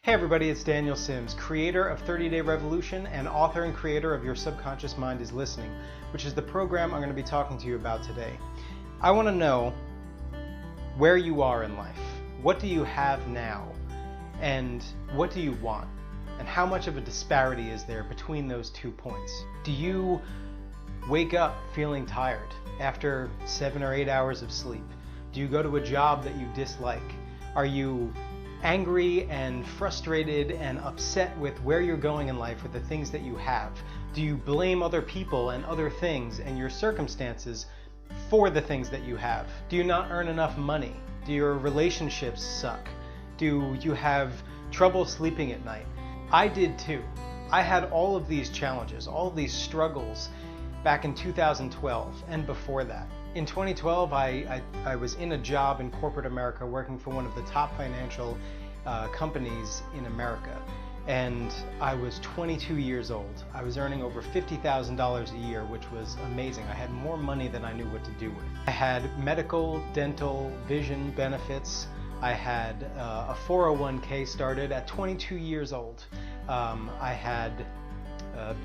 Hey everybody, it's Daniel Sims, creator of 30-Day Revolution and author and creator of Your Subconscious Mind is Listening, which is the program I'm going to be talking to you about today. I want to know where you are in life. What do you have now? And what do you want? And how much of a disparity is there between those 2 points? Do you wake up feeling tired after 7 or 8 hours of sleep? Do you go to a job that you dislike? Are you angry and frustrated and upset with where you're going in life with the things that you have? Do you blame other people and other things and your circumstances for the things that you have? Do you not earn enough money? Do your relationships suck? Do you have trouble sleeping at night? I did too. I had all of these challenges, all of these struggles back in 2012 and before that. In 2012, I was in a job in corporate America working for one of the top financial companies in America. And I was 22 years old. I was earning over $50,000 a year, which was amazing. I had more money than I knew what to do with. I had medical, dental, vision benefits. I had a 401k started at 22 years old. I had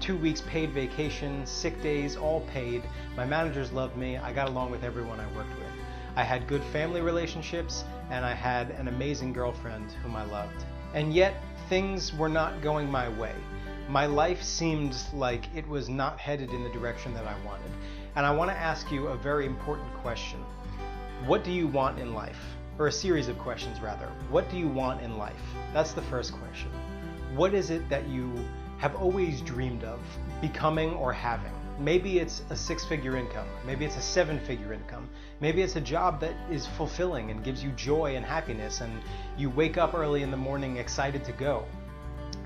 2 weeks paid vacation, sick days, all paid. My managers loved me. I got along with everyone I worked with. I had good family relationships, and I had an amazing girlfriend whom I loved. And yet, things were not going my way. My life seemed like it was not headed in the direction that I wanted. And I want to ask you a very important question. What do you want in life? Or a series of questions, rather. What do you want in life? That's the first question. What is it that you have always dreamed of becoming or having? Maybe it's a 6-figure income. Maybe it's a 7-figure income. Maybe it's a job that is fulfilling and gives you joy and happiness, and you wake up early in the morning excited to go.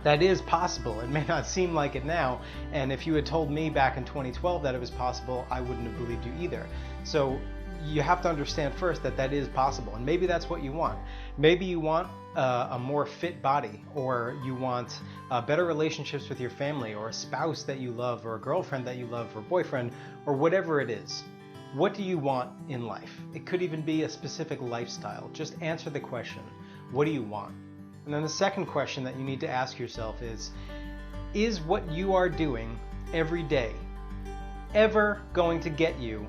That is possible. It may not seem like it now, and if you had told me back in 2012 that it was possible, I wouldn't have believed you either. So you have to understand first that that is possible, and maybe that's what you want. Maybe you want a more fit body, or you want better relationships with your family, or a spouse that you love, or a girlfriend that you love, or boyfriend, or whatever it is. What do you want in life? It could even be a specific lifestyle. Just answer the question, what do you want? And then the second question that you need to ask yourself is what you are doing every day ever going to get you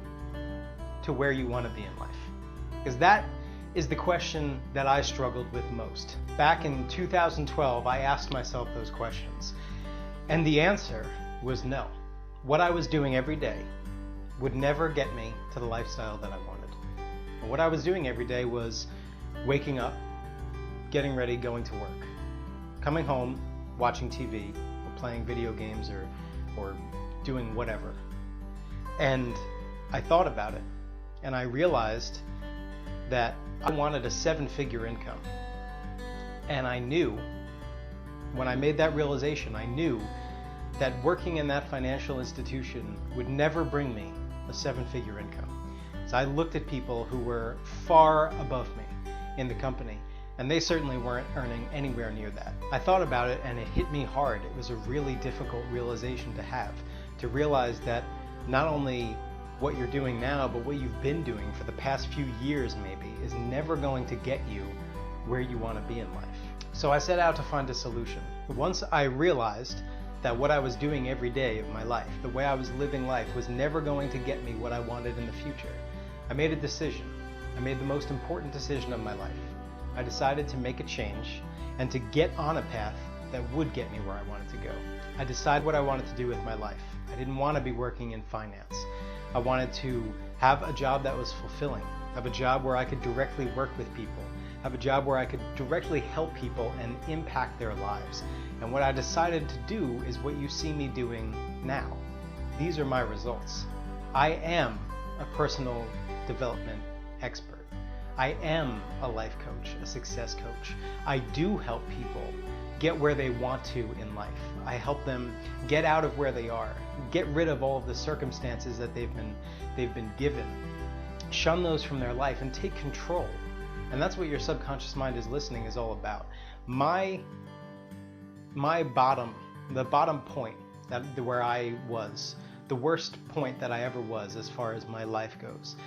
to where you want to be in life? Because that is the question that I struggled with most. Back in 2012, I asked myself those questions, and the answer was no. What I was doing every day would never get me to the lifestyle that I wanted. And what I was doing every day was waking up, getting ready, going to work, coming home, watching TV, or playing video games, or doing whatever. And I thought about it, and I realized that I wanted a 7-figure income. And I knew, when I made that realization, I knew that working in that financial institution would never bring me a 7-figure income. So I looked at people who were far above me in the company, and they certainly weren't earning anywhere near that. I thought about it, and it hit me hard. It was a really difficult realization to have, to realize that not only what you're doing now, but what you've been doing for the past few years maybe is never going to get you where you want to be in life. So I set out to find a solution. Once I realized that what I was doing every day of my life, the way I was living life, was never going to get me what I wanted in the future, I made a decision. I made the most important decision of my life. I decided to make a change and to get on a path that would get me where I wanted to go. I decided what I wanted to do with my life. I didn't want to be working in finance. I wanted to have a job that was fulfilling, have a job where I could directly work with people, have a job where I could directly help people and impact their lives. And what I decided to do is what you see me doing now. These are my results. I am a personal development expert. I am a life coach, a success coach. I do help people get where they want to in life. I help them get out of where they are, get rid of all of the circumstances that they've been given, shun those from their life, and take control. And that's what Your Subconscious Mind is Listening is all about. The bottom point, where I was, the worst point that I ever was as far as my life goes,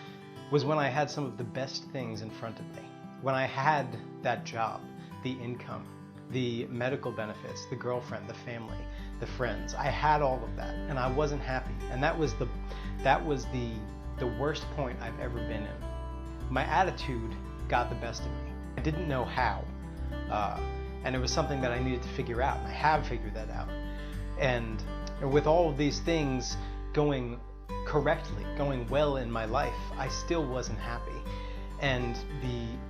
was when I had some of the best things in front of me. When I had that job, the income, the medical benefits, the girlfriend, the family, the friends. I had all of that, and I wasn't happy. And that was the worst point I've ever been in. My attitude got the best of me. I didn't know how, and it was something that I needed to figure out, and I have figured that out. And with all of these things going correctly, going well in my life, I still wasn't happy. And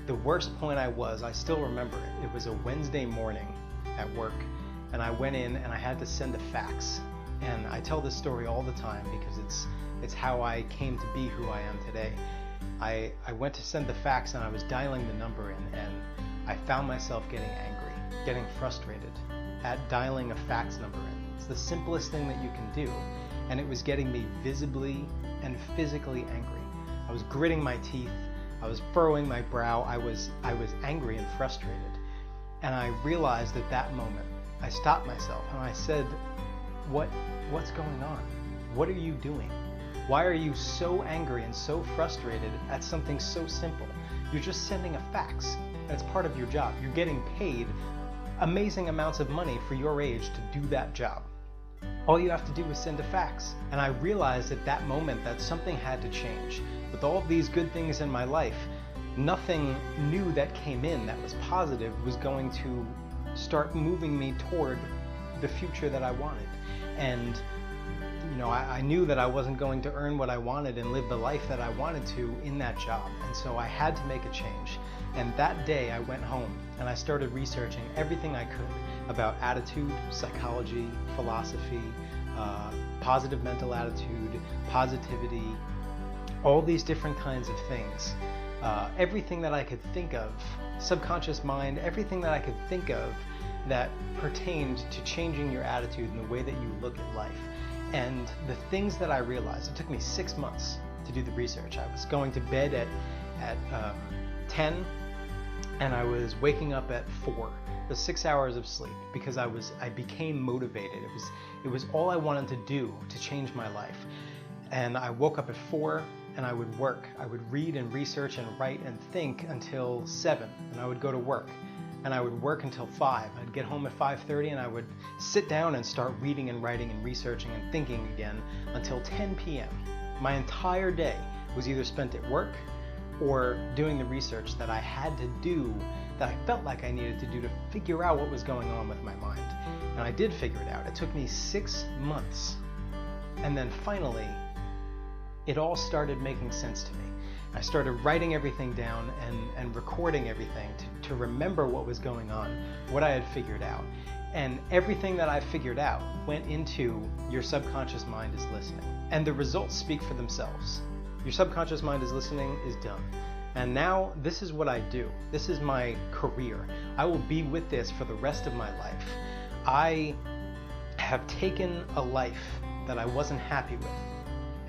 the worst point I still remember it. It was a Wednesday morning at work, and I went in and I had to send a fax. And I tell this story all the time because it's how I came to be who I am today. I went to send the fax and I was dialing the number in, and I found myself getting angry, getting frustrated at dialing a fax number in. It's the simplest thing that you can do, and it was getting me visibly and physically angry. I was gritting my teeth, I was furrowing my brow, I was angry and frustrated. And I realized at that moment, I stopped myself and I said, what's going on? What are you doing? Why are you so angry and so frustrated at something so simple? You're just sending a fax. That's part of your job. You're getting paid amazing amounts of money for your age to do that job. All you have to do is send a fax. And I realized at that moment that something had to change. With all of these good things in my life, nothing new that came in that was positive was going to start moving me toward the future that I wanted. And I knew that I wasn't going to earn what I wanted and live the life that I wanted to in that job. And so I had to make a change. And that day I went home and I started researching everything I could about attitude, psychology, philosophy, positive mental attitude, positivity, all these different kinds of things. Everything that I could think of, subconscious mind, everything that I could think of that pertained to changing your attitude and the way that you look at life. And the things that I realized, it took me 6 months to do the research. I was going to bed at 10 and I was waking up at 4. It was 6 hours of sleep because I became motivated. It was all I wanted to do to change my life. And I woke up at 4 and I would work. I would read and research and write and think until 7, and I would go to work. And I would work until 5. I'd get home at 5:30 and I would sit down and start reading and writing and researching and thinking again until 10 p.m. My entire day was either spent at work or doing the research that I had to do, that I felt like I needed to do to figure out what was going on with my mind. And I did figure it out. It took me 6 months. And then finally, it all started making sense to me. I started writing everything down and recording everything to remember what was going on, what I had figured out. And everything that I figured out went into your subconscious mind is listening. And the results speak for themselves. Your subconscious mind is listening is done. And now this is what I do. This is my career. I will be with this for the rest of my life. I have taken a life that I wasn't happy with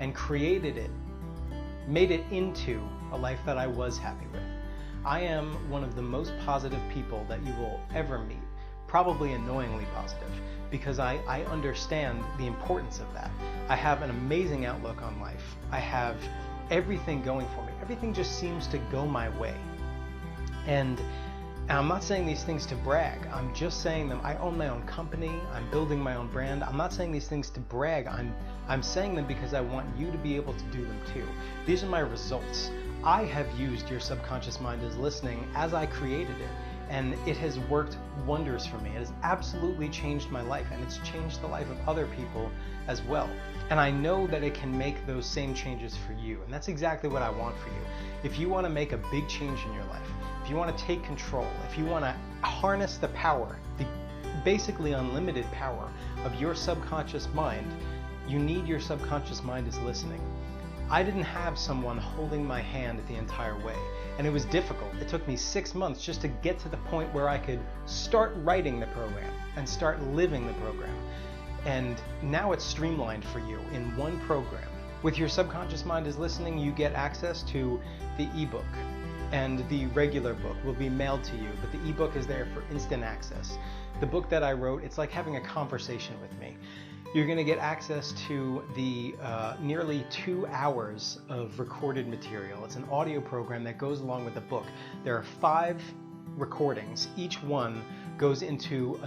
and created it, made it into a life that I was happy with. I am one of the most positive people that you will ever meet, probably annoyingly positive, because I understand the importance of that. I have an amazing outlook on life. I have everything going for me. Everything just seems to go my way. And I'm not saying these things to brag. I'm just saying them. I own my own company. I'm building my own brand. I'm not saying these things to brag. I'm saying them because I want you to be able to do them too. These are my results. I have used your subconscious mind as listening as I created it, and it has worked wonders for me. It has absolutely changed my life, and it's changed the life of other people as well. And I know that it can make those same changes for you, and that's exactly what I want for you. If you want to make a big change in your life, if you want to take control, if you want to harness the power, the basically unlimited power of your subconscious mind, you need your subconscious mind is listening. I didn't have someone holding my hand the entire way, and it was difficult. It took me 6 months just to get to the point where I could start writing the program and start living the program. And now it's streamlined for you in one program. With your subconscious mind is listening, you get access to the ebook, and the regular book will be mailed to you, but the ebook is there for instant access. The book that I wrote, it's like having a conversation with me. You're going to get access to the nearly 2 hours of recorded material. It's an audio program that goes along with the book. There are 5 recordings, each one goes into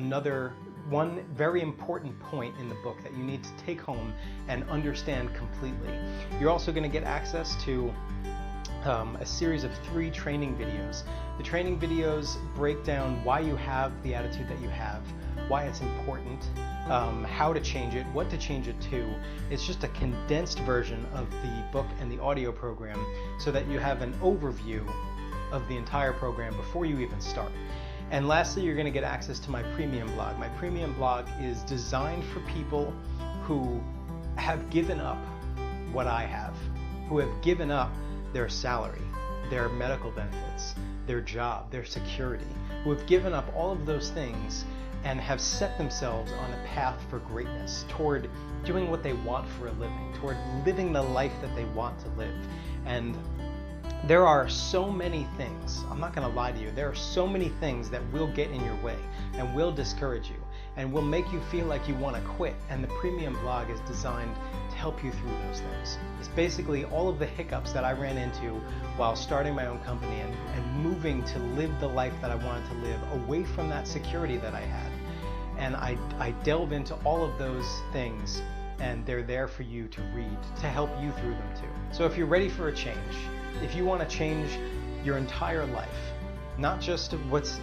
one very important point in the book that you need to take home and understand completely. You're also going to get access to a series of 3 training videos. The training videos break down why you have the attitude that you have, why it's important, how to change it, what to change it to. It's just a condensed version of the book and the audio program so that you have an overview of the entire program before you even start. And lastly, you're going to get access to my premium blog. My premium blog is designed for people who have given up what I have, who have given up their salary, their medical benefits, their job, their security, who have given up all of those things and have set themselves on a path for greatness, toward doing what they want for a living, toward living the life that they want to live. And there are so many things, I'm not going to lie to you, there are so many things that will get in your way and will discourage you and will make you feel like you want to quit. And the premium blog is designed to help you through those things. It's basically all of the hiccups that I ran into while starting my own company and moving to live the life that I wanted to live away from that security that I had. And I delve into all of those things, and they're there for you to read, to help you through them too. So if you're ready for a change, if you want to change your entire life, not just what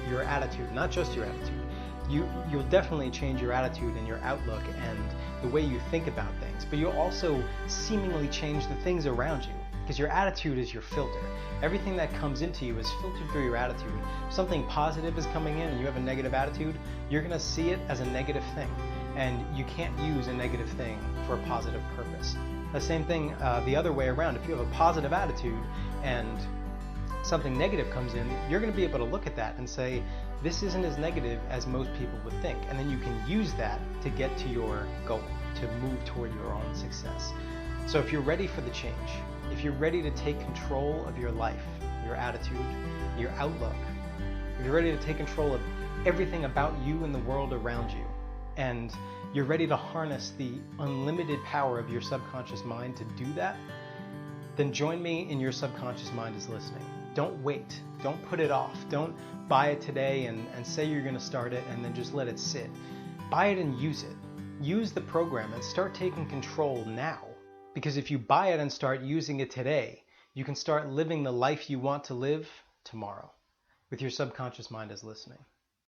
your attitude, not just your attitude, you'll definitely change your attitude and your outlook and the way you think about things, but you'll also seemingly change the things around you, because your attitude is your filter. Everything that comes into you is filtered through your attitude. If something positive is coming in and you have a negative attitude, you're going to see it as a negative thing, and you can't use a negative thing for a positive purpose. The same thing the other way around. If you have a positive attitude and something negative comes in, you're going to be able to look at that and say, this isn't as negative as most people would think. And then you can use that to get to your goal, to move toward your own success. So if you're ready for the change, if you're ready to take control of your life, your attitude, your outlook, if you're ready to take control of everything about you and the world around you, and you're ready to harness the unlimited power of your subconscious mind to do that, then join me in Your Subconscious Mind is Listening. Don't wait. Don't put it off. Don't buy it today and say you're going to start it and then just let it sit. Buy it and use it. Use the program and start taking control now. Because if you buy it and start using it today, you can start living the life you want to live tomorrow with Your Subconscious Mind is Listening.